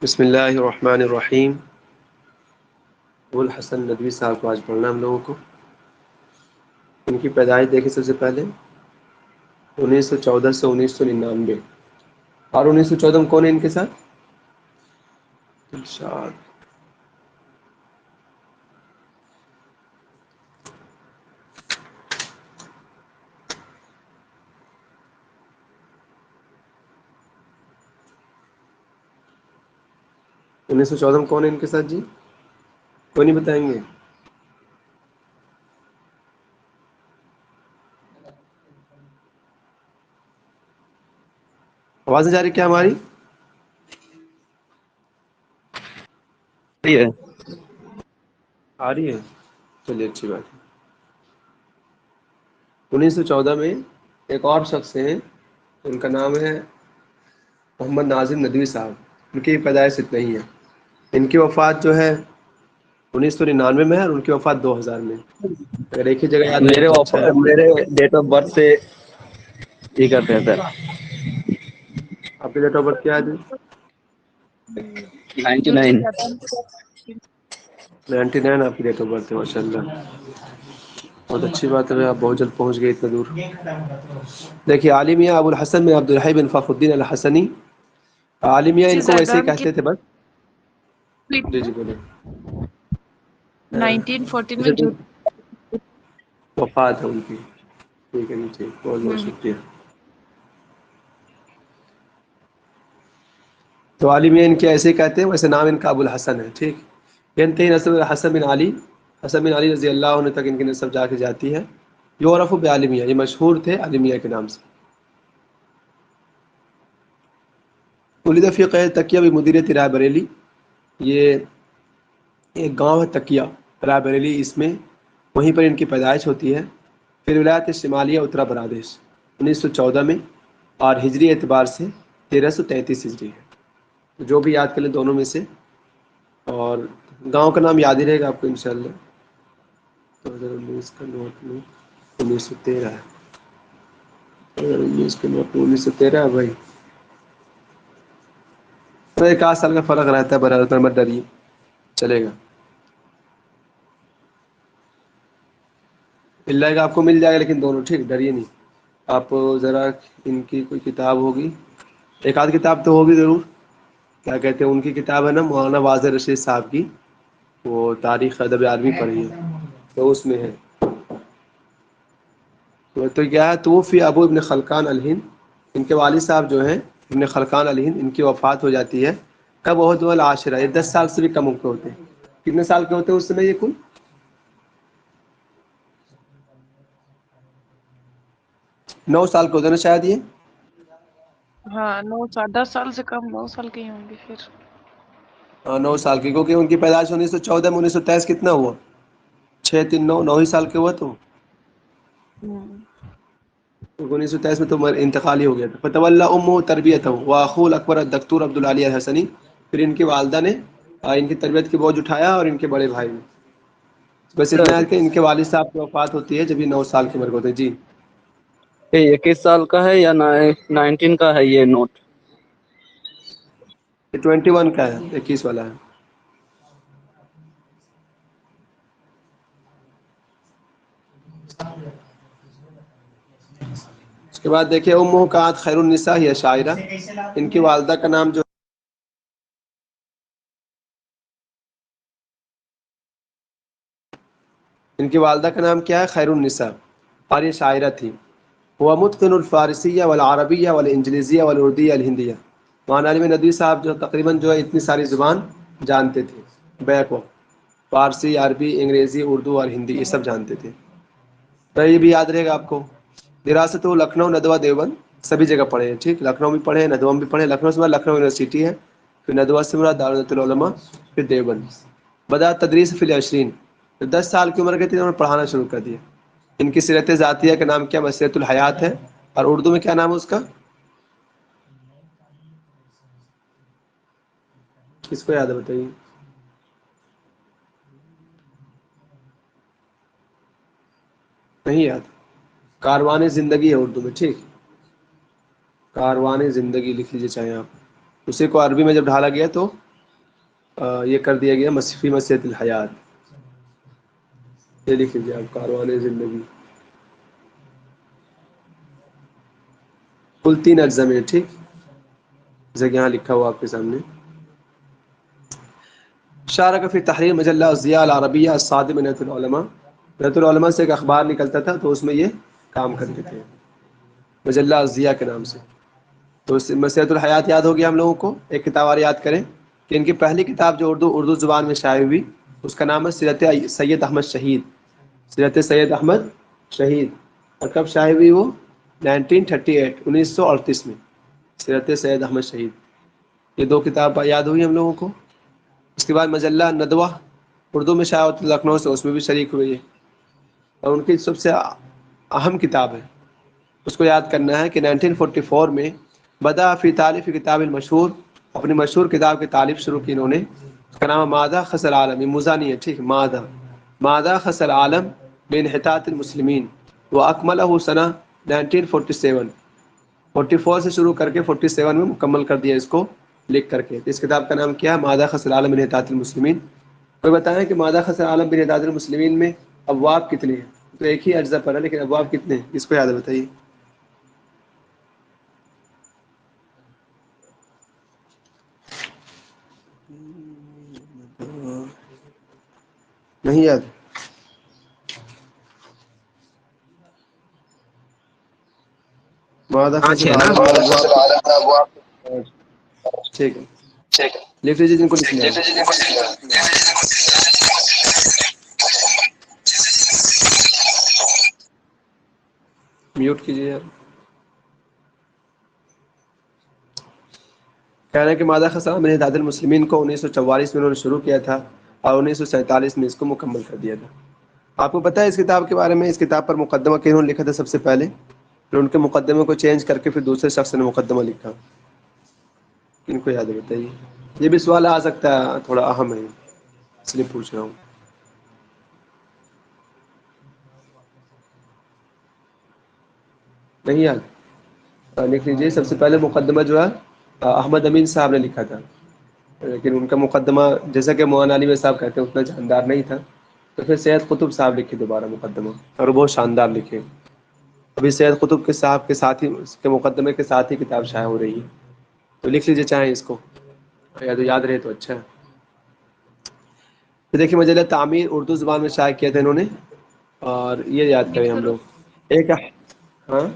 بسم اللہ الرحمن الرحیم. ابوالحسن ندوی صاحب کو آج پڑھنا ہم لوگوں کو. ان کی پیدائش دیکھیں سب سے پہلے 1914 سے 1999. اور 1914 میں کون ہے ان کے ساتھ؟ دلشاد. 1914 میں کون ہے ان کے ساتھ جی؟ کوئی نہیں بتائیں گے؟ آواز نہیں جا رہی کیا ہماری؟ ہے آ رہی ہے. چلیے اچھی بات ہے. 1914 میں ایک اور شخص ہیں، ان کا نام ہے محمد ناظم ندوی صاحب. ان کی پیدائش اتنا ہی ہے. ان کی وفات جو ہے 1999 میں ہے اور ان کی وفات 2000 میں. اگر ایک ہی جگہ یاد رہے تو اچھا ہے. میرے ڈیٹ آف برتھ سے یہ کرتے ہیں سر. آپ کی ڈیٹ آف برتھ کیا ہے جی؟ 99. 99 آپ کی ڈیٹ آف برتھ ہے. ماشاء اللہ بہت اچھی بات ہے. آپ بہت جلد پہنچ گئے اتنا دور. دیکھیے عالمیہ ابوالحسن بن عبدالحی بن فخر الدین الحسنی. عالمیہ ان کو ویسے ہی کہتے تھے بس. جی جی بولے. 1914 میں جو وفات ہے ان کی. ٹھیک ہے جی ٹھیک. بہت بہت شکریہ. تو عالمیہ ان کے ایسے ہی کہتے ہیں، ویسے نام ان کا ابوالحسن ہے. ٹھیک. انتہی نسب حسن بن علی، حسن بن علی رضی اللہ عنہ تک ان کی نسب جا کے جاتی ہے. یعرف بعالمیہ، یہ مشہور تھے عالمیہ کے نام سے. ولد فی قرية تکیہ بمدینہ رائے بریلی. یہ ایک گاؤں ہے تکیہ رائے بریلی، اس میں وہیں پر ان کی پیدائش ہوتی ہے. پھر ولایت شمالیہ اتر پردیش 1914 میں، اور ہجری اعتبار سے 1333 ہجری ہے. جو بھی یاد کر لیں دونوں میں سے. اور گاؤں کا نام یاد ہی رہے گا آپ کو انشاءاللہ. 2019 کا نوٹ میں 1913 ہے. 2019 کے نوٹ میں 1913 ہے بھائی. تو ایک آدھ سال کا فرق رہتا ہے. برابر مت ڈریے، چلے گا. مل جائے گا آپ کو، مل جائے گا لیکن دونوں. ٹھیک ڈریے نہیں آپ. ذرا ان کی کوئی کتاب ہوگی، ایک آدھ کتاب تو ہوگی ضرور. کیا کہتے ہیں ان کی کتاب ہے نا، مولانا واضح رشید صاحب کی، وہ تاریخ ادب عربی پڑھی ہے تو اس میں ہے. تو کیا ہے، توفی ابو ابن خلقان الہند. ان کے والد صاحب جو ہیں ابن خلقان الہند، ان کی وفات ہو جاتی ہے. کب؟ بہت العاشرہ، یہ 10 سال سے بھی کم عمر کے ہوتے ہیں. کتنے سال کے ہوتے ہیں اس سمے یہ کل؟ 9 سال کے ہوتے ہیں نا شاید یہ. ہاں 10 سال سے کم، 9 سال کے ہی ہوں گے پھر. 9 سال کی، کیونکہ ان کی پیدائش 1914 میں. 1923 کتنا ہوا؟ 6 3 9 9 ہی سال کے ہوا. تو 1923 میں تو انتقال ہی ہو گیا تھا. فتولى امه تربیته واخوه الاکبر الدکتور عبدالعلی الحسنی. پھر ان کی والدہ نے ان کی تربیت کی بوجھ اٹھایا، اور ان کے بڑے بھائی نے. بس اتنا ہے کہ ان کے والد صاحب کی وفات ہوتی ہے جب یہ 9 سال کی عمر کے ہوتے ہیں. جی 21 سال کا ہے یا 19 کا ہے یہ نوٹ؟ یہ 21 کا ہے، 21 والا ہے. اس کے بعد دیکھیں امہ کانت خیر النساء ہی شاعرہ. ان کی والدہ کا نام جو ان کی والدہ کا نام کیا ہے؟ خیر النساء. اور یہ شاعرہ تھی. وہ متقن الفارسیہ والعربیہ والانجلیزیہ والاردیہ الہندیہ. مولانا عالم ندوی صاحب جو تقریباً جو ہے اتنی ساری زبان جانتے تھے بیک وقت. فارسی، عربی، انگریزی، اردو اور ہندی یہ سب جانتے تھے. تو یہ بھی یاد رہے گا آپ کو. دراست و لکھنؤ ندوہ دیوبند سبھی جگہ پڑھے ہیں. ٹھیک. لکھنؤ بھی پڑھے، ندوہ بھی پڑھے. لکھنؤ سے بعد لکھنؤ یونیورسٹی ہے. پھر ندوہ سے بعد دارالعلوم العلماء، پھر دیوبند. بدأ تدریس فی العشرین. 10 سال کی عمر کے تھے انہوں نے پڑھانا شروع کر دیا. ان کی سیرت ذاتیہ کا نام کیا؟ مسیرۃ الحیات ہے. اور اردو میں کیا نام ہے اس کا؟ کس کو یاد ہے بتائیے؟ نہیں یاد؟ کاروان زندگی ہے اردو میں. ٹھیک. کاروان زندگی لکھ لیجیے چاہیں آپ. اسی کو عربی میں جب ڈھالا گیا تو یہ کر دیا گیا فی مسیحت الحیات. یہ لکھ لیجیے آپ کاروان زندگی. کل 3 اجزاء میں. ٹھیک، جیسا کہ یہاں لکھا ہوا آپ کے سامنے. شارک فی تحریر مجلہ الضیاء العربیہ الصادم من نیت العلماء. نیت العلماء سے ایک اخبار نکلتا تھا تو اس میں یہ کام کرتے تھے مجلہ الضیاء کے نام سے. تو مسیحت الحیات یاد ہوگی ہم لوگوں کو. ایک کتاب اور یاد کریں کہ ان کی پہلی کتاب جو اردو زبان میں شائع ہوئی اس کا نام ہے سیرت سید احمد شہید. سیرت سید احمد شہید. اور کب شائع ہوئی وہ؟ 1938 1938 میں. سیرت سید احمد شہید. یہ 2 کتاب یاد ہوئی ہم لوگوں کو. اس کے بعد مجلہ ندوہ اردو میں شائع ہوتی لکھنؤ سے، اس میں بھی شریک ہوئی ہے. اور ان کی سب سے اہم کتاب ہے، اس کو یاد کرنا ہے کہ 1944 میں بدأ فی تالیف کتاب المشہور. اپنی مشہور کتاب کی تالیف شروع کی انہوں نے. اس کا نام ماذا خص العالم. یہ مزانی ہے، ٹھیک. ماذا خص العالم بانحطاط المسلمین واکملہ سنہ 1947. 44 سے شروع کر کے 47 میں مکمل کر دیا اس کو لکھ کر کے. اس کتاب کا نام کیا ہے؟ ماذا خص العالم بانحطاط المسلمین. کوئی بتائیں کہ ماذا خص العالم بانحطاط المسلمین میں ابواب کتنے ہیں؟ تو ایک ہی اجزاء پر ہے لیکن ابواب کتنے ہیں؟ اس کو یاد ہے بتائیے. نہیں یاد؟ ماذا خص العالم میں ابواب. ٹھیک ہے، لکھ لیجیے جن کو لکھنا ہے. میوٹ کیجیے یار. کہہ رہے ہیں کہ ماذا خص العالم بانحطاط المسلمین کو 1944 میں انہوں نے شروع کیا تھا اور 1947 میں اس کو مکمل کر دیا تھا. آپ کو پتہ ہے اس کتاب کے بارے میں؟ اس کتاب پر مقدمہ کنہوں نے لکھا تھا سب سے پہلے؟ پھر ان کے مقدمے کو چینج کر کے پھر دوسرے شخص نے مقدمہ لکھا. ان کو یاد ہے بتائیے. یہ بھی سوال آ سکتا ہے، تھوڑا اہم ہے اس لیے پوچھ رہا ہوں. نہیں یاد؟ لکھ لیجیے. سب سے پہلے مقدمہ جو ہے احمد امین صاحب نے لکھا تھا، لیکن ان کا مقدمہ جیسا کہ مولانا علی صاحب کہتے ہیں اتنا جاندار نہیں تھا. تو پھر سید قطب صاحب لکھے دوبارہ مقدمہ اور بہت شاندار لکھے. ابھی سید قطب کے صاحب کے ساتھ ہی اس کے مقدمے کے ساتھ ہی کتاب شائع ہو رہی ہے. تو لکھ لیجیے چاہیں اس کو، یا تو یاد رہے تو اچھا ہے. تو دیکھیے مجلہ تعمیر اردو زبان میں شائع کیا تھا انہوں نے. اور یہ یاد کریں ریپیٹ ہم کرو لوگ. ایک ہاں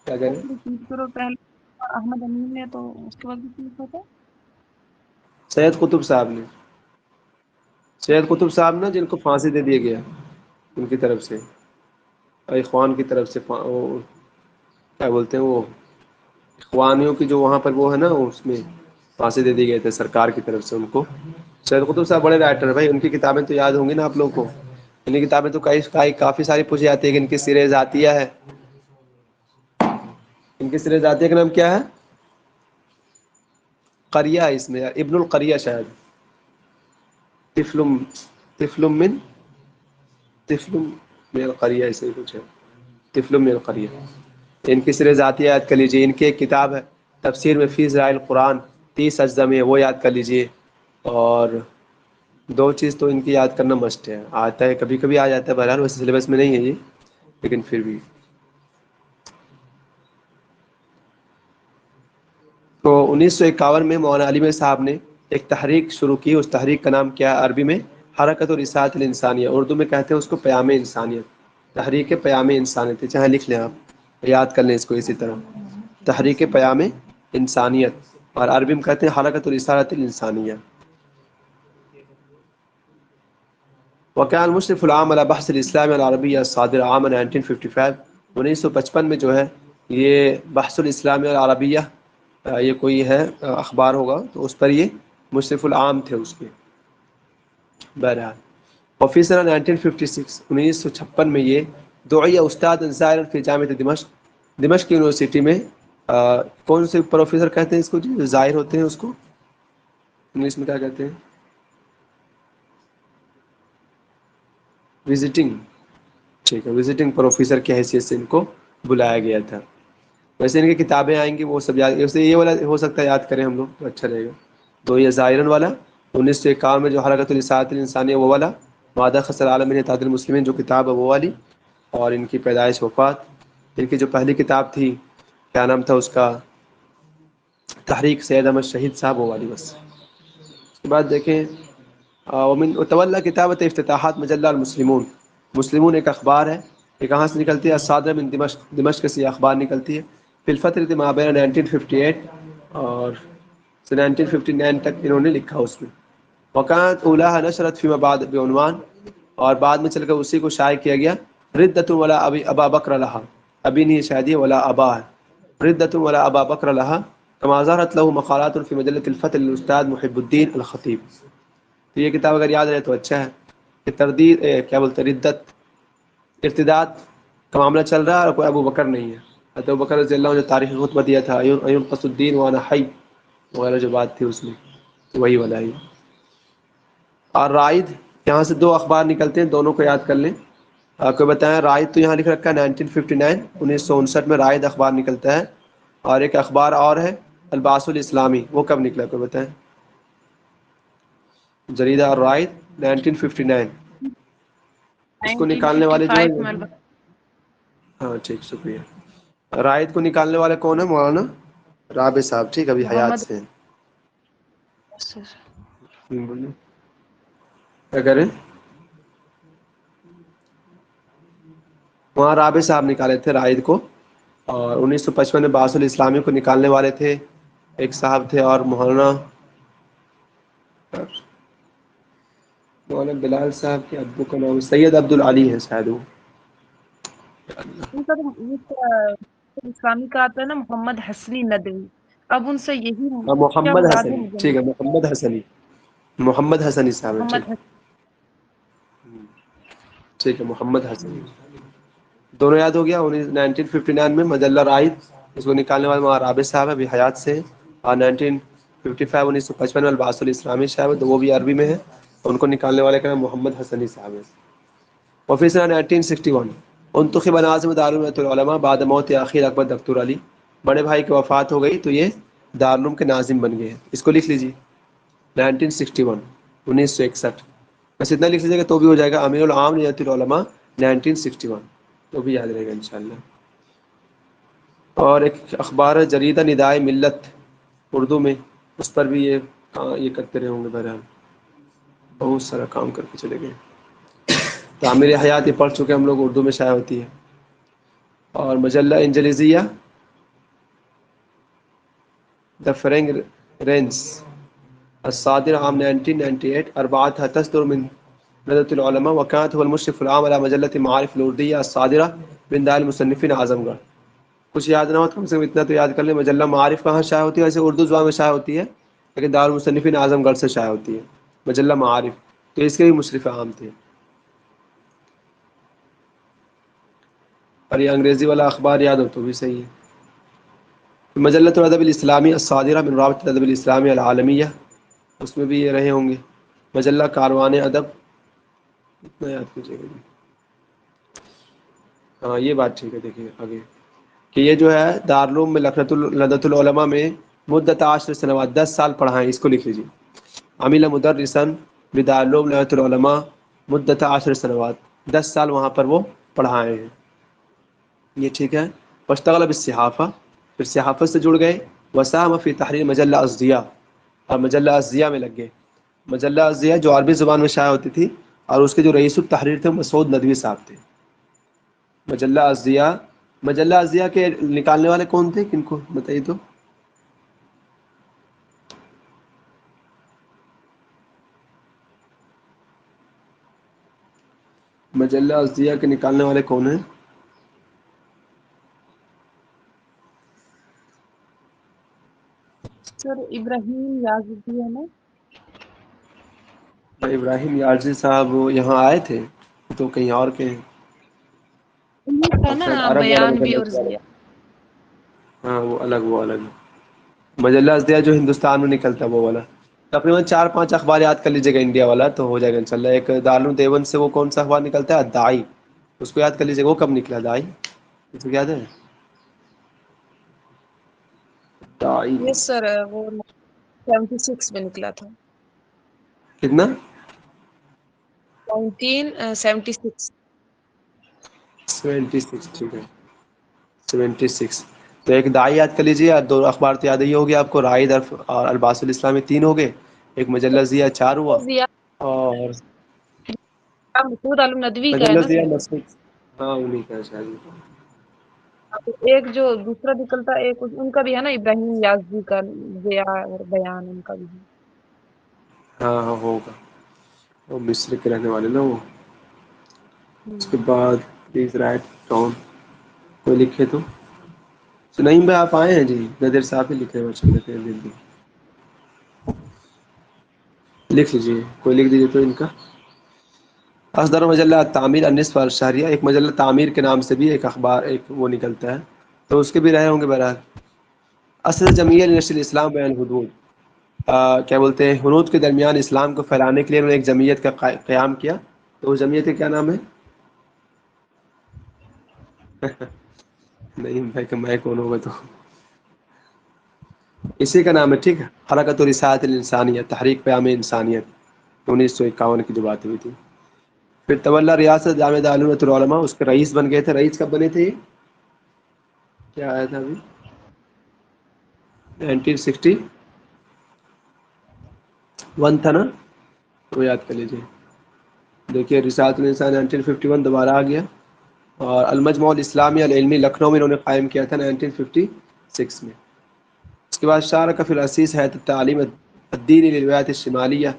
کیا کریں؟ ریپیٹ کرو. پہلے احمد امین نے، تو اس کے بعد بھی لکھا تھا سید قطب صاحب نے. سید اوکے. قطب صاحب نا جن کو پھانسی دے دیا گیا ان کی طرف سے، اخوان کی طرف سے. کیا بولتے ہیں وہ اخوانیوں کی جو وہاں پر وہ ہے نا، اس میں پھانسی دے دی گئے تھے سرکار کی طرف سے ان کو. سید قطب صاحب بڑے رائٹر ہیں بھائی. ان کی کتابیں تو یاد ہوں گی نا آپ لوگوں کو. ان کی کتابیں تو کافی ساری پوچھی جاتی ہے کہ ان کی سیر ذاتیہ ہے. ان کی سیر ذاتیہ کا نام کیا ہے؟ قریہ ہے اس میں، ابن القریہ شاید. طفل من القریہ، ایسے ہی کچھ ہے. طفل من القریہ. ان کی سیر ذاتیہ یاد کر لیجیے. ان کی ایک کتاب ہے تفسیر میں فی ضیاء القرآن، 30 اجزاء میں، وہ یاد کر لیجیے. اور 2 چیز تو ان کی یاد کرنا مسٹ ہے. آتا ہے کبھی کبھی آ جاتا ہے، بہرحال ویسے سلیبس میں نہیں ہے یہ، لیکن پھر بھی. تو 1951 میں مولانا علی صاحب نے ایک تحریک شروع کی. اس تحریک کا نام کیا ہے عربی میں؟ حرکت الرسالۃ الانسانیہ. اردو میں کہتے ہیں اس کو پیام انسانیت. تحریک پیام انسانیت. چاہے لکھ لیں آپ، یاد کر لیں اس کو اسی طرح. تحریک پیام انسانیت. اور عربی میں کہتے ہیں حرکت الرسالۃ الانسانیہ. وكان المشرف العام على بحث الاسلام العربیہ الصادر عام 1955. 1955 میں جو ہے یہ بحث الاسلام العربیہ، یہ کوئی ہے اخبار ہوگا، تو اس پر یہ مشرف العام تھے اس کے. بہرحال وفی سنہ 1956 1956 میں یہ دعی استاد زائر فی جامعۃ دمشق. دمشق یونیورسٹی میں کون سے پروفیسر کہتے ہیں اس کو جی، جو زائر ہوتے ہیں اس کو انگلش میں کیا کہتے ہیں؟ وزٹنگ. ٹھیک ہے، وزٹنگ پروفیسر کی حیثیت سے ان کو بلایا گیا تھا. ویسے ان کی کتابیں آئیں گی وہ سب یاد، ویسے یہ والا ہو سکتا ہے یاد کریں ہم لوگ تو اچھا رہے گا. دو یہ زائرن والا 1951 میں جو حرکت الاساعۃ الانسانیہ وہ والا، مادہ خسر العالم من اتحاد المسلمین جو کتاب ہے وہ والی، اور ان کی پیدائش وفات، ان کی جو پہلی کتاب تھی کیا نام تھا اس کا، تحریک سید احمد شہید صاحب وہ والی بس۔ اس کے بعد دیکھیں ومن طلّہ کتابت افتتاحات مجلہ المسلمون، مسلمون ایک اخبار ہے، یہ کہاں سے نکلتی ہے؟ الصادرہ من دمشق، دمشق سے یہ اخبار نکلتی ہے، فی الفترۃ ما بین 1958 اور 1959 تک انہوں نے لکھا اس میں۔ وکانت اولاها نشرت فیما بعد بعنوان، اور بعد میں چل کر اسی کو شائع کیا گیا، ردۃ ولا ابا بکر لہا، ابھی نہیں شاید یہ ولا ابا ہے، ردۃ ولا ابا بکر لہا، کما ظہرت له مقالات فی مجلۃ الفتح للاستاذ محب الدین الخطیب۔ تو یہ کتاب اگر یاد رہے تو اچھا ہے کہ تردید کیا بولتے ہیں، ردت ارتداد کا معاملہ چل رہا ہے، اور کوئی ابو بکر نہیں ہے۔ حضرت ابو بکر رضی اللہ عنہ جو تاریخ خطبہ دیا تھا اینقص الدین وانا حی وغیرہ جو بات تھی اس میں، تو وہی والا ہے۔ اور رائد، یہاں سے دو اخبار نکلتے ہیں، دونوں کو یاد کر لیں۔ آپ کو بتائیں رائد تو یہاں لکھ رکھا ہے 1959 1959 میں رائد اخبار نکلتا ہے، اور ایک اخبار اور ہے البعث الاسلامی، وہ کب نکلا کوئی بتائیں؟ جریدہ الرائد 1959، اس کو نکالنے والے جو 1955 میں ہیں، ہاں ٹھیک شکریہ، رائد کو نکالنے والے کون ہیں؟ مولانا رابع صاحب، ٹھیک ابھی حیات محمد سے ہیں۔ بولیے کیا کریں؟ وہاں رابع صاحب نکالے تھے رائد کو، اور 1955 میں بعث الاسلامی کو نکالنے والے تھے ایک صاحب تھے، اور مولانا بلال صاحب کے ابو کا نام سید عبدالعلی ہے شاید وہ۔ ان کا تو اسلامی کا آتا ہے نا محمد حسنی ندوی، اب ان سے یہی کیا محمد مراد ہے حسنی، مجھے ٹھیک ہے، محمد حسنی، محمد حسنی صاحب ہے، محمد ٹھیک ٹھیک ہے، محمد حسنی، دونوں یاد ہو گیا۔ 1959 میں مجلہ رائد، اس کو نکالنے والے وہاں رابع صاحب ہے، ابھی حیات سے ہیں، اور 1955 میں البعث الاسلامی صاحب ہے، تو وہ بھی عربی میں ہے، ان کو نکالنے والے کا نام محمد حسنی صاحب ہے۔ وفی سنہ 1961 انتخب ناظم دارالعلوم العلماء بعد موت اخیر اکبر دکتور علی، بڑے بھائی کی وفات ہو گئی تو یہ دارالعلوم کے ناظم بن گئے، اس کو لکھ لیجیے 1961 1961، بس اتنا لکھ لیجیے گا تو بھی ہو جائے گا، امیر العام نیت العلماء 1961، تو بھی یاد رہے گا انشاءاللہ۔ اور ایک اخبار ہے جریدہ ندائے ملت اردو میں، اس پر بھی یہ کرتے رہے ہوں گے، بہرحال بہت سارا کام کر کے چلے گئے۔ تعمیر حیات یہ پڑھ چکے ہم لوگ، اردو میں شائع ہوتی ہے۔ اور مجلہ انجلیزیہ دا فرنگ رینس الصادر عام 1998 اربعتها تصدر من ندوة العلماء، وكانت هو المشرف العام على مجلة معارف الأردية الصادرة من دار المصنفين اعظم گڑھ۔ کچھ یاد نہ ہو تو کم سے کم اتنا تو یاد کر لیں، مجلہ معارف کہاں شائع ہوتی ہے؟ ویسے اردو زبان میں شائع ہوتی ہے، لیکن دار المصنفین اعظم گڑھ سے شائع ہوتی ہے مجلہ معارف، تو اس کے بھی مشرف عام تھے۔ اور یہ انگریزی والا اخبار یاد ہو تو بھی صحیح ہے، مجلۃ الادب الاسلامی الصادرہ من رابطۃ الادب الاسلامی العالمیہ، اس میں بھی یہ رہے ہوں گے۔ مجلہ کاروان ادب، اتنا یاد کیجیے گا، ہاں یہ بات ٹھیک ہے۔ دیکھیے آگے کہ یہ جو ہے دارالعلوم میں ندوۃ العلماء میں مدت 10 سنوات 10 سال پڑھائیں، اس کو لکھ لیجیے، عمل مدرسا بدارالعلوم ندوۃ العلماء مدت 10 سنوات، 10 سال وہاں پر وہ پڑھائے ہیں، یہ ٹھیک ہے۔ واشتغل بالصحافہ، پھر صحافت سے جڑ گئے، وساہم فی تحریر مجلہ ازدیاء، اور مجلہ ازدیاء میں لگ گئے۔ مجلہ ازدیاء جو عربی زبان میں شائع ہوتی تھی، اور اس کے جو رئیس التحریر تھے مسعود ندوی صاحب تھے۔ مجلہ ازدیاء، مجلہ ازدیاء کے نکالنے والے کون تھے؟ کن کو بتائیے تو؟ مجلہ ازدیاء کے نکالنے والے کون ہیں؟ سر ابراہیم یازدی ہے نا؟ ابراہیم یارجی صاحب یہاں آئے تھے تو کہیں اور کے ہیں، انہیں کا اور نا شاید عرب والا بیان بھی مجلہ اور ضیاء۔ ہاں وہ الگ، وہ الگ مجلہ ازدیاء جو ہندوستان میں نکلتا ہے وہ والا۔ تقریباً 4-5 اخبار یاد کر لیجیے گا انڈیا والا تو ہو جائے گا انشاءاللہ۔ ایک دارالعلوم دیوبند سے وہ کون سا اخبار نکلتا ہے؟ الداعی، اس کو یاد کر لیجیے گا، وہ کب نکلا داعی؟ اس کو یاد ہے؟ داعی یس سر، وہ 76 میں نکلا تھا. کتنا؟ 1976. 76. ٹھیک ہے 76. تو ایک دائی یاد کر لیجیے، اور 2 اخبار تو یاد ہی ہو گیا آپ کو، رائد اور الباس الاسلامی 3 ہو گئے، ایک مجلہ ضیاء 4 ہوا، ضیاء اور مسعود عالم ندوی کا ہے مجلہ نا ضیاء سر. مسعود، ہاں انہیں کا شاید. ایک جو دوسرا نکلتا ہے، ایک ان کا بھی ہے نا، ابراہیم یازدی کا ضیاء اور بیان ان کا بھی ہے. ہاں ہاں ہوگا، وہ مصر کے رہنے والے نا وہ. اس کے ہوں. بعد پلیز رائٹ ڈاؤن، کوئی لکھے تو. نہیں بھائی آپ آئے ہیں جی، نادر صاحب ہی لکھے ہوئے چل لیتے ہیں جلدی. لکھ لیجیے، کوئی لکھ دیجیے تو ان کا. اصدر مجلہ تعمیر النصف الشہریہ، ایک مجلہ تعمیر کے نام سے بھی ایک اخبار ایک وہ نکلتا ہے، تو اس کے بھی رہے ہوں گے بہرحال. اصل جمعیہ لنشر الاسلام بین الحدود، کیا بولتے ہیں، حنود کے درمیان اسلام کو پھیلانے کے لیے انہوں نے ایک جمعیت کا قیام کیا. تو اس جمعیت کا کیا نام ہے؟ نہیں بھائی کہ میں کون ہوگا تو اسی کا نام ہے. ٹھیک ہے، حرکت رسالۃ الانسانیہ، تحریک پیام انسانیت، 1951 کی جو بات ہوئی تھی. پھر طلّہ ریاست جامعہ دارالعلوم العلماء، اس کے رئیس بن گئے تھے. رئیس کب بنے تھے؟ کیا آیا تھا ابھی؟ 1961 تھا نا، وہ یاد کر لیجیے. دیکھیے رسالۃ الانسان 1951 دوبارہ آ گیا. اور المجمع الاسلامی العلمی لکھنؤ میں انہوں نے قائم کیا تھا 1956 میں. اس کے بعد شارک فی الاسیس حیات التعلیم الدینی للولایات الشمالیہ،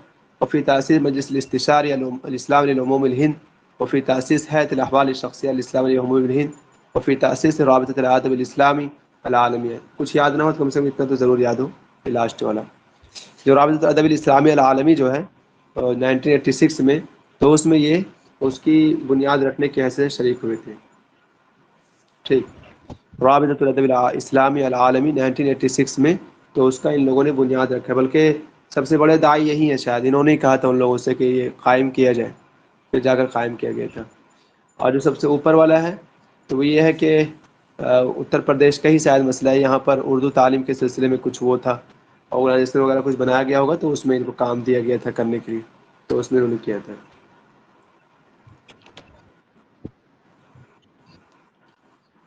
وفی تأسیس مجلس الاستشاری الاسلام للعموم الہند، وفی تأسیس هیئة الاحوال الشخصیہ للاسلام للعموم الہند، وفی تأسیس رابطۃ الادب الاسلامی العالمیہ. کچھ یاد نہ ہو تو کم سے کم اتنا تو ضرور یاد ہو، لاسٹ والا جو رابطۃ الادب الاسلامی العالمی جو ہے 1986 میں، تو اس میں یہ اس کی بنیاد رکھنے کی حیثیت سے شریک ہوئے تھے. ٹھیک، رابطۃ الادب الاسلامی العالمی 1986 میں، تو اس کا ان لوگوں نے بنیاد رکھا. بلکہ سب سے بڑے داعی یہی ہیں شاید، انہوں نے ہی کہا تھا ان لوگوں سے کہ یہ قائم کیا جائے، پھر جا کر قائم کیا گیا تھا. اور جو سب سے اوپر والا ہے تو وہ یہ ہے کہ اتر پردیش کا ہی شاید مسئلہ ہے، یہاں پر اردو تعلیم کے سلسلے میں کچھ وہ تھا، آرگنائزیشن وغیرہ کچھ بنایا گیا ہوگا، تو اس میں ان کو کام دیا گیا تھا کرنے کے لیے، تو اس میں انہوں نے کیا تھا.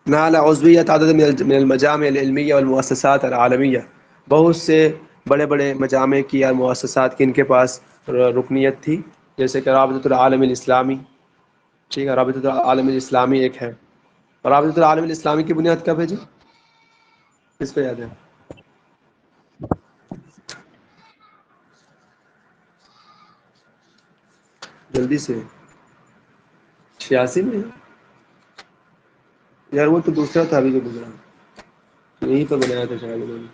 نال عضویت عدد من المجامع العلمیہ والمؤسسات العالمیہ، بہت سے بڑے بڑے مجامع کی اور مؤسسات کی ان کے پاس رکنیت تھی، جیسے کہ رابطۃ العالم الاسلامی. ٹھیک ہے، رابطۃ العالم الاسلامی ایک ہے. رابطۃ العالم الاسلامی کی بنیاد کب ہے جی؟ کس کو یاد ہے؟ جلدی سے. 86 میں یار، وہ تو دوسرا تھا ابھی جو گزرا، یہی تو بنایا تھا شاید انہوں نے.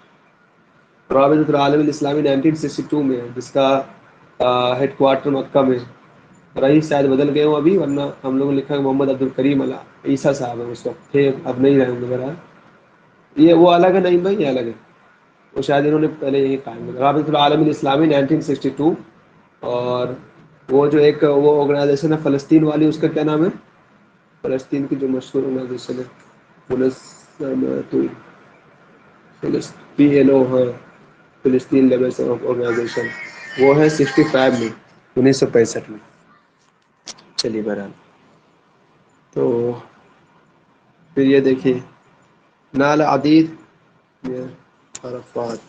رابطۃ العالم الاسلامی 1962 میں، جس کا ہیڈ کوارٹر مکہ میں. رئیس شاید بدل گئے ہوں ابھی، ورنہ ہم لوگوں نے لکھا ہے محمد عبد الکریم عیسیٰ صاحب ہیں اس وقت تھے، اب نہیں رہے ہوں گے. یہ وہ الگ ہے نہیں بھائی، یہ الگ ہے، وہ شاید انہوں نے پہلے یہی قائم کیا. رابطۃ العالم الاسلامی 1962. اور وہ جو ایک وہ آرگنائزیشن ہے فلسطین والی، اس کا کیا نام ہے؟ فلسطین کی جو مشہور آرگنائزیشن ہے، PLO، ہاں، فلسطین لیبرس آرگنائزیشن، وہ ہے 65 میں، 1965 میں. چلیے بہرحال، تو پھر یہ دیکھیے نال عدید عرفات،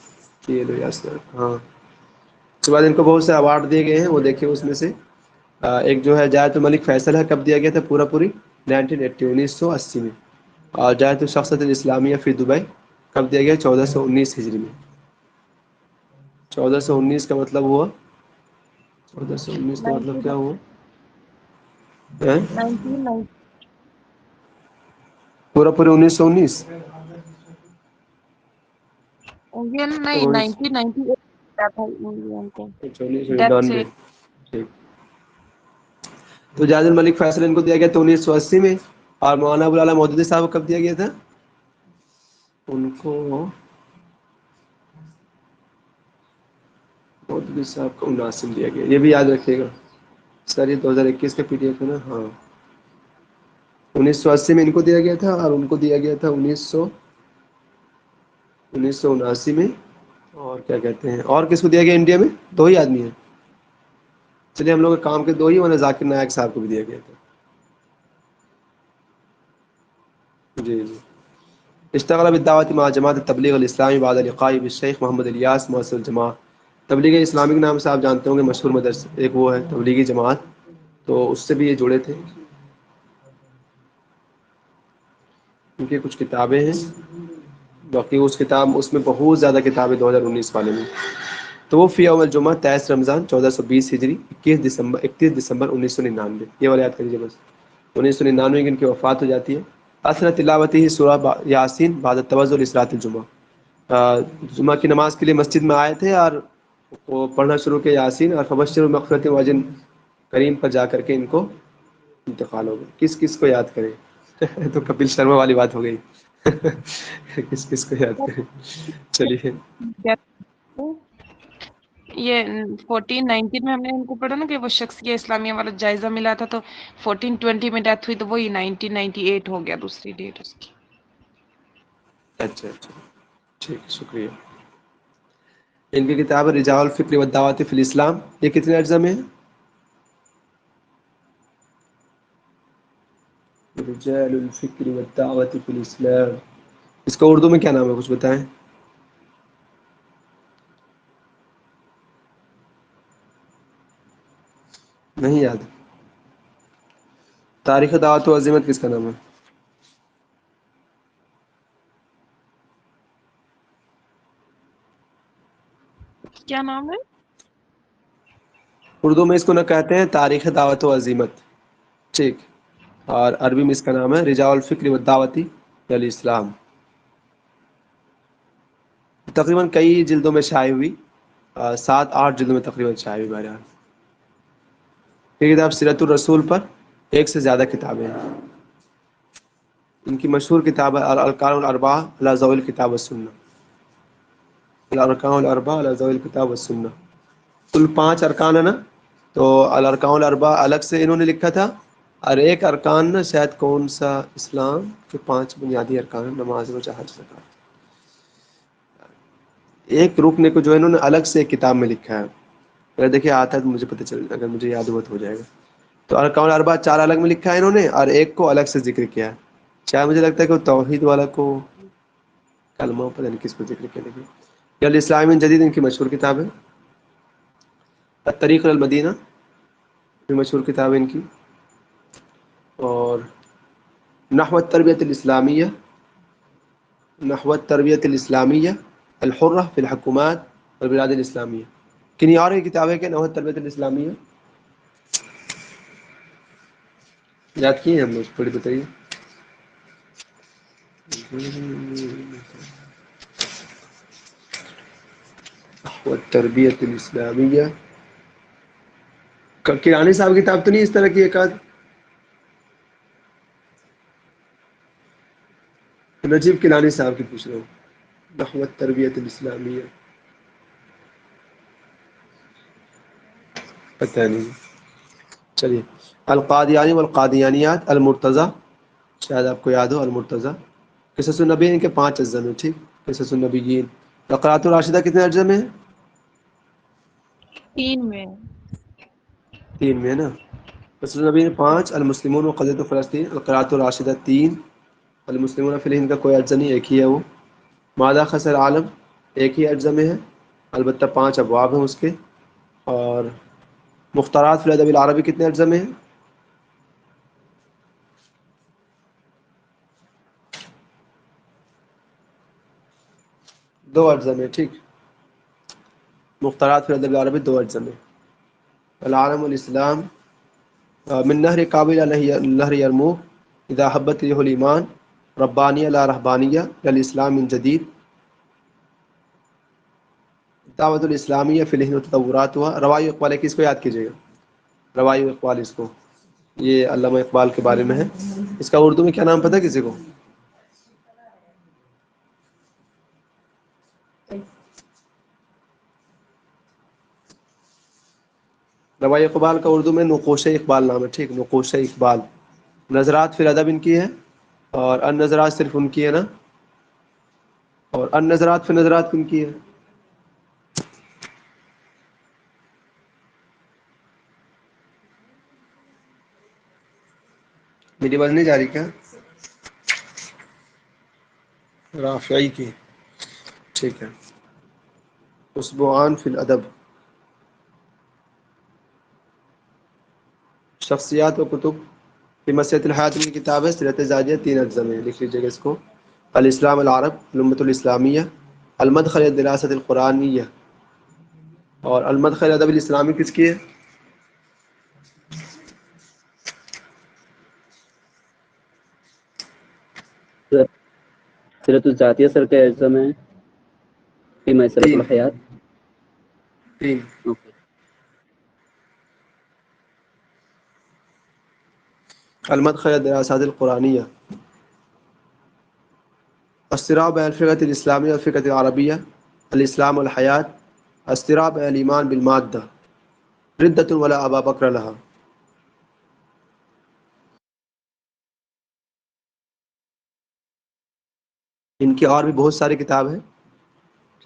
ہاں. اس کے بعد ان کو بہت سے اوارڈ دیے گئے ہیں، وہ دیکھیں اس میں سے ایک جو ہے جائت الملک فیصل ہے، کب دیا گیا تھا؟ پوری 1980 میں. اور جائت الشخصیت الاسلامیہ فی دبئی کب دیا گیا؟ 1419 ہجری میں. 1419 کا مطلب ہوا، 1419 کا مطلب کیا ہوا؟ 1990. پورا 1919. نہیں، 1998 تھا ان کو 1999 ڈیتھ سے. ٹھیک. تو جائد الملک فیصل ان کو دیا گیا تھا 1980 میں. اور مولانا ابوالعلا مودودی صاحب کو کب دیا گیا تھا؟ ان کو مودودی صاحب کو 79 میں دیا گیا، یہ بھی یاد رکھیے گا سر. یہ 2021 کا PDF ہے نا، ہاں. 1980 میں ان کو دیا گیا تھا، اور ان کو دیا گیا تھا 1979 میں. اور کیا کہتے ہیں، اور کس کو دیا گیا انڈیا میں؟ 2 ہی آدمی ہیں. چلیے ہم لوگ کے کام کے 2 ہی، ورنہ ذاکر نائک صاحب کو بھی دیا گیا تھا. جی جی. اشتغل بالدعوة مع جماعت تبلیغ الاسلامی بعد لقائی بالشیخ محمد الیاس مؤسس الجماع. تبلیغ اسلامی کے نام سے آپ جانتے ہوں گے، مشہور مدرسہ ایک وہ ہے تبلیغی جماعت، تو اس سے بھی یہ جڑے تھے. ان کی کچھ کتابیں ہیں، باقی اس میں بہت زیادہ کتابیں 2019 والے میں. تو وہ فی یوم الجمعہ 23 رمضان 1420 ہجری 31 دسمبر 1999، یہ والا یاد کریے بس. 1999 میں ان کی وفات ہو جاتی ہے. اثر تلاوتی سورہ یاسین بعد التوضؤ لصلاۃ الجمعہ. جمعہ کی نماز کے لیے مسجد میں آئے تھے اور وہ پڑھنا شروع کیا یاسین، اور فبشر مغفرۃ واجر کریم پر جا کر کے ان کو انتقال ہو گیا. کس کس کو یاد کریں؟ تو کپل شرما والی بات ہو گئی. کس کس کو یاد کریں؟ چلیے. یہ 1419 میں ہم نے ان کو پڑھا نا کہ وہ شخص یہ اسلامیہ والا جائزہ ملا تھا، تو 1420 میں ڈیتھ ہوئی، تو وہی 1998 ہو گیا دوسری ڈیٹ اس کی. اچھا اچھا، ٹھیک، شکریہ. ان کی کتاب رجاء الفکر والدعوۃ فی الاسلام، یہ کتنے اجزاء میں ہے؟ رجال الفکر والدعوۃ فی الاسلام. اس کا اردو میں کیا نام ہے، کچھ بتائیں؟ نہیں یاد؟ تاریخ دعوت و عظمت کس کا نام ہے؟ کیا نام ہے؟ اردو میں اس کو نہ کہتے ہیں تاریخ دعوت و عظمت، ٹھیک، اور عربی میں اس کا نام ہے رجاء الفکر والدعوۃ فی الاسلام. تقریباً کئی جلدوں میں شائع ہوئی، 7-8 جلدوں میں تقریباً شائع ہوئی بہرحال. یہ کتاب سیرت الرسول پر 1 سے زیادہ کتابیں ہیں. ان کی مشہور کتاب ہے الارکان الاربعہ علی ضوء الکتاب والسنہ. الارکان الاربعہ علی ضوء الکتاب والسنہ. کل 5 ارکان ہے نا، تو الارکان الاربعہ الگ سے انہوں نے لکھا تھا، اور ایک ارکان نا شاید کون سا، اسلام کے 5 بنیادی ارکان، نماز روزہ حج زکوٰۃ، ایک رکن کو جو ہے انہوں نے الگ سے ایک کتاب میں لکھا ہے. اگر دیکھیے آتا ہے تو مجھے پتہ چل، اگر مجھے یاد ہوا تو ہو جائے گا. تو ارکان الاربعہ 4 الگ میں لکھا ہے انہوں نے، اور ایک کو الگ سے ذکر کیا ہے. شاید مجھے لگتا ہے کہ وہ توحید والا کو کلمہ پتہ نہیں کس کو ذکر کیا. لیکن یہ الاسلام من جدید ان کی مشہور کتاب ہے. الطریق المدینہ بھی مشہور کتاب ہے ان کی. اور نحو التربیۃ الاسلامیہ، نحو التربیۃ الاسلامیہ الحرہ فی الحکومات والبلاد الاسلامیہ. کنہیں اور کی کتاب ہے کہ نحو التربیۃ الاسلامیہ؟ یاد کیے ہیں ہم لوگ؟ تھوڑی بتائیے. والتربیۃ الاسلامیہ، کیلانی صاحب کی کتاب تو نہیں اس طرح کی ایک آدھ؟ نجیب کیلانی صاحب کی پوچھ رہا ہوں. نحو التربیۃ الاسلامیہ، پتہ نہیں. چلیے. القادیانی والقادیانیات المرتضیٰ، شاید آپ کو یاد ہو المرتضیٰ. قصص النبیین کے 5 اجزاء میں، ٹھیک. قصص النبیین. القراءۃ الراشدہ کتنے اجزاء میں ہے؟ 3 میں. 3 میں ہے نا. قصص النبیین 5، المسلمون و قضیۃ فلسطین. القراءۃ الراشدہ 3، المسلمون فی الہند کا کوئی اجزا نہیں، ایک ہی ہے وہ. ماذا خسر العالم ایک ہی اجزا میں ہے، البتہ 5 ابواب ہیں اس کے. اور مختارات فی الادب العربی کتنے اجزا میں ہیں؟ 2 اجزا میں، ٹھیک. مختارات فی الادب العربی 2 اجزا میں. العالم الاسلام من نہر قابل نہر یرموک اذا حبت ریح الایمان ربانیہ لا رہبانیہ الاسلام من جدید. دعوت الاسلامیہ فی الہند و تطوراتها. روائی اقبال کس کو یاد کیجیے گا؟ روائی اقبال، اس کو، یہ علامہ اقبال کے بارے میں ہے. اس کا اردو میں کیا نام پتہ ہے کسی کو؟ روائی اقبال کا اردو میں نقوش اقبال نام ہے، ٹھیک. نقوش اقبال. نظرات فی الادب ان کی ہے، اور النظرات صرف ان کی ہے نا. اور النظرات فی نظرات ان کی ہے. میری آواز نہیں جا رہی کیا؟ رافعی کی، ٹھیک ہے. اسبوعان فی الادب، شخصیات و کتب فی مسیرۃ الحیات کی کتاب ہے، سیرت زاجیہ 3 اجزاء میں، لکھ لیجیے گا اس کو. الاسلام العرب، الامۃ الاسلامیہ، المدخل الدراست القرآنیہ، اور المدخل ادب الاسلامی کس کی ہے؟ سیرت الذاتیہ سر کے اجزاء میں فی مسیرۃ الحیات. 3. اوکے. المدخل الدراسات القرآنیہ، الصراع بین الفقہ الاسلامیہ والفقہ العربیہ، الاسلام والحیات، الصراع بین الایمان بالمادہ، ردۃ ولا ابا بکر لہا. ان کی اور بھی بہت ساری کتاب ہیں.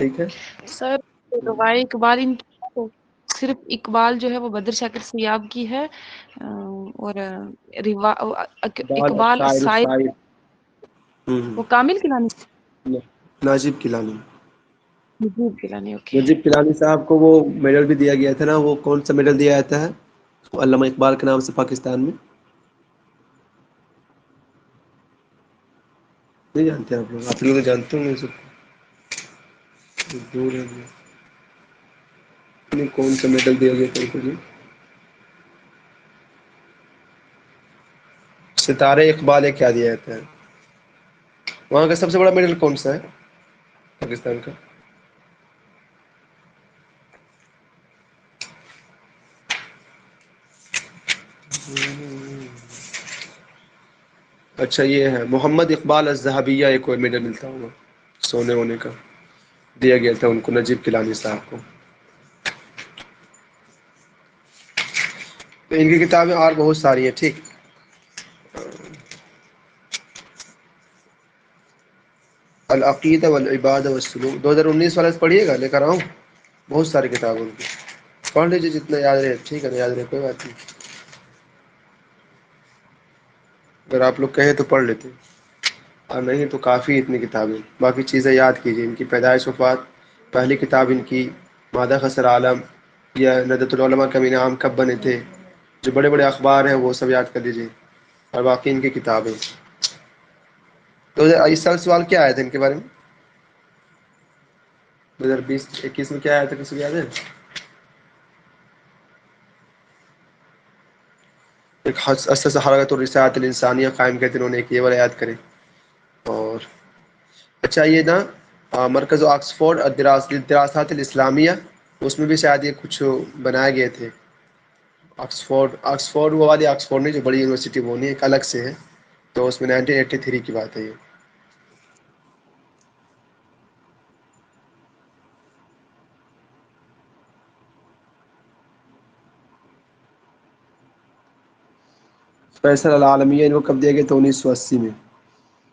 ٹھیک ہے. سر روائی اقبال ان کی صرف اقبال جو ہے وہ بدر شاکر سیاب کی ہے، اور اقبال شاعر وہ کامل کلانی، ناجب کیلانی. نجیب کلانی. اوکے. نجیب کیلانی صاحب کو وہ میڈل بھی دیا گیا تھا نا، وہ کون سا میڈل دیا جاتا ہے علامہ اقبال کے نام سے پاکستان میں؟ نہیں جانتے آپ لوگ؟ آپ لوگ جانتے ہوں گے سب کو. دور ہے نہیں، کون سا میڈل دیا گیا تھا جی؟ ستارے اقبال ہے کیا دیا جاتا ہے؟ وہاں کا سب سے بڑا میڈل کون سا ہے پاکستان کا؟ اچھا یہ ہے محمد اقبال الذهبیہ، ایک اور میڈل ملتا ہوگا سونے ہونے کا، دیا گیا تھا ان کو نجیب کیلانی صاحب کو. تو ان کی کتابیں اور بہت ساری ہیں. ٹھیک. العقیدہ والعبادہ والسلوک 2019 والا پڑھیے گا، لے کر آؤں. بہت ساری کتابیں ان کی، پڑھ لیجیے جتنا یاد رہے. ٹھیک ہے، یاد رہے کوئی بات نہیں، اگر آپ لوگ کہیں تو پڑھ لیتے، اور نہیں تو کافی اتنی کتابیں. باقی چیزیں یاد کیجیے. ان کی پیدائش وفات، پہلی کتاب ان کی مادہ خسر عالم یا ندۃ العلماء کا انعام کب بنے تھے، جو بڑے بڑے اخبار ہیں وہ سب یاد کر لیجیے، اور باقی ان کی کتابیں. تو اس سال سوال کیا آیا تھا ان کے بارے میں 2020-21 میں؟ کیا آیا تھا، کسی کو یاد ہے؟ ایک اسس حرکت الرسالۃ الانسانیہ قائم کرتے انہوں نے، ایک یہ والا یاد کریں. اور اچھا یہ نا مرکز آکسفورڈ الدراسات الاسلامیہ، اس میں بھی شاید یہ کچھ بنائے گئے تھے. آکسفورڈ وہ والی آکسفورڈ نہیں جو بڑی یونیورسٹی، وہ نہیں، ایک الگ سے ہے. تو اس میں 1983 کی بات ہے یہ. فیصل العالمیہ ان کو کب دیا گیا تھا؟ 1980 میں.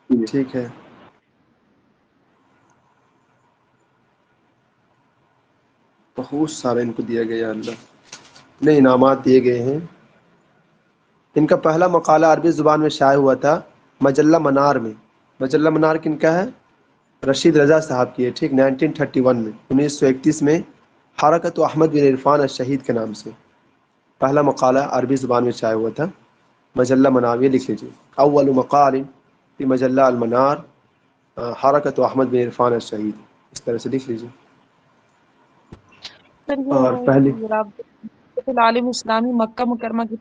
ٹھیک ہے. بہت سارے ان کو دیا گیا، اللہ نے انعامات دیے گئے ہیں. ان کا پہلا مقالہ عربی زبان میں شائع ہوا تھا مجلہ منار میں. مجلہ منار کن کا ہے؟ رشید رضا صاحب کی ہے. ٹھیک. 1931 میں، 1931 میں حرکت احمد بن عرفان الشہید کے نام سے پہلا مقالہ عربی زبان میں شائع ہوا تھا مجلہ منار. یہ لکھ لیجیے، اول مقال فی مجلہ المنار حرکت احمد بن عرفان الشہید، اس طرح سے لکھ لیجیے. سر اور پہلی یہ رابطۃ العالم اسلامی مکہ مکرمہ کی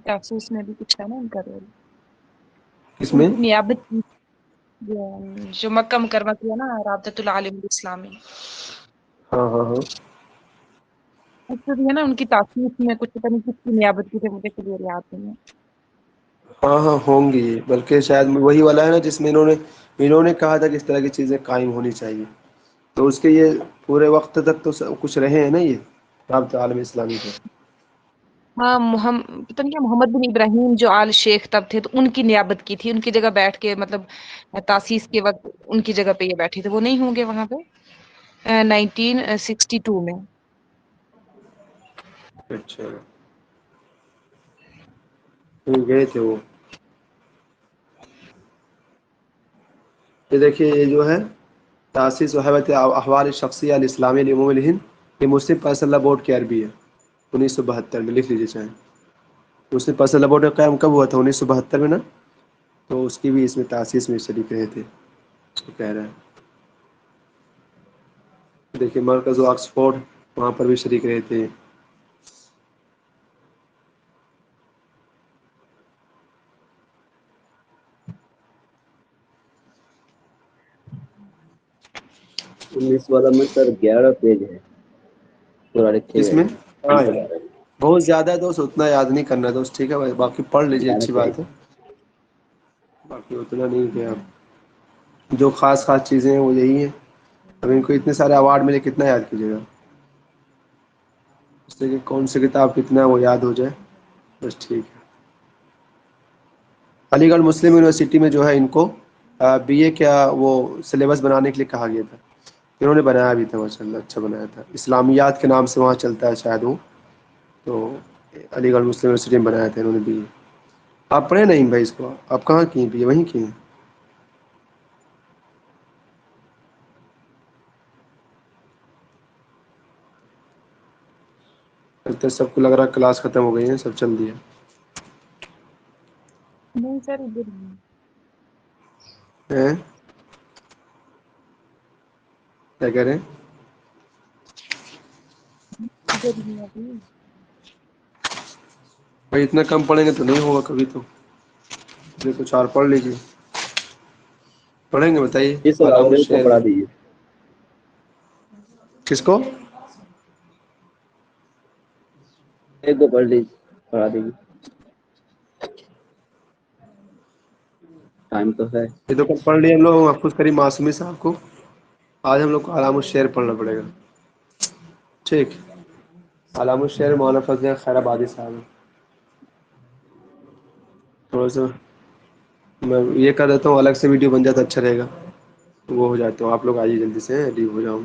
تاسیس میں بھی کچھ ہے نا ان کا رول، اس ان میں کی نیابت کی جو مکہ مکرمہ کی ہے نا رابطۃ العالم الاسلامی. ہاں ہاں ہاں اچھا ہے نا، ان کی تاسیس میں کچھ پتہ نہیں کس کی نیابت کی تھی، مجھے کلیئر یاد نہیں ہے. ہاں ہاں ہوں گی، بلکہ شاید وہی والا ہے نا جس میں انہوں نے کہا تھا کہ اس طرح کی چیزیں قائم ہونی چاہیے. تو اس کے یہ پورے وقت تک تو کچھ رہے ہیں نا یہ رابطہ عالم اسلامی کے. ہاں پتہ نہیں کیا محمد بن ابراہیم جو آل شیخ تب تھے، تو ان کی نیابت کی تھی، ان کی جگہ بیٹھ کے، مطلب تاسیس کے وقت ان کی جگہ پہ یہ بیٹھے تھے. وہ نہیں ہوں گے وہاں پہ 1962 میں. اچھا گئے تھے وہ. یہ دیکھیے یہ جو ہے تاسیس وحبت احوال شخصیہ الاسلامی لعموم الہند، یہ مسلم فیصل اللہ بورڈ کی عربی ہے، 1972 میں لکھ لیجیے چاہیں. مسلم فیصل اللہ بورڈ کا قیام کب ہوا تھا؟ 1972 میں نا. تو اس کی بھی اس میں تاسیس میں شریک رہے تھے، اس کو کہہ رہا ہے. دیکھیے مرکز آکسفورڈ، وہاں پر بھی شریک رہے تھے. انیس والا میں سر 11 پیج ہے، پورا لکھے اس گئے میں ہیں ہاں ان کے یار بارے میں. بہت زیادہ ہے دوست، اتنا یاد نہیں کرنا دوست، ٹھیک ہے بھائی، باقی پڑھ لیجیے جانا اچھی چاہیے. بات ہے. باقی اتنا نہیں کہ آپ جو خاص خاص چیزیں ہیں وہ یہی ہیں. اب ان کو اتنے سارے ایوارڈ ملے، کتنا یاد کیجیے گا. اس سے کہ کون سی کتاب کتنا وہ یاد ہو جائے، بس ٹھیک ہے. علی گڑھ مسلم یونیورسٹی میں جو ہے ان کو بی اے کا وہ سلیبس بنانے کے لیے کہا گیا تھا. انہوں نے بنایا بھی تھا ماشاء اللہ، اچھا بنایا تھا. اسلامیات کے نام سے وہاں چلتا ہے شاید وہ، تو علی گڑھ مسلم یونیورسٹی میں بنایا تھا انہوں نے بھی. آپ پڑھے نہیں بھائی اس کو؟ آپ کہاں کی ہیں بھی وہیں کی ہیں؟ لگتا ہے سب کو لگ رہا ہے کلاس ختم ہو گئی ہے، سب چل دیا. نہیں سر ادھر ہی ہیں؟ کیا کہہ رہے ہیں؟ ادھر ہی ابھی. بھائی اتنا کم پڑھیں گے تو نہیں ہوگا کبھی تو. یہ کچھ اور پڑھ لیجیے. پڑھیں گے بتائیے. جی سر، علام اور ایک کو الشعر پڑھا دیجیے. کس کو؟ ایک دو پڑھ لیجیے، پڑھا دیجیے، ٹائم تو ہے. یہ تو کل پڑھ لیے ہم لوگ محفوظ کریم معصومی صاحب کو. آج ہم لوگ کو علام الشعر پڑھنا پڑے گا. ٹھیک. علام الشعر مولانا فضل خیر آبادی صاحب ہیں. تھوڑا سا میں یہ کر دیتا ہوں، الگ سے ویڈیو بن جاتا اچھا رہے گا. وہ ہو جاتا ہوں، آپ لوگ آئیے جلدی سے، ریڈی ہو جاؤں.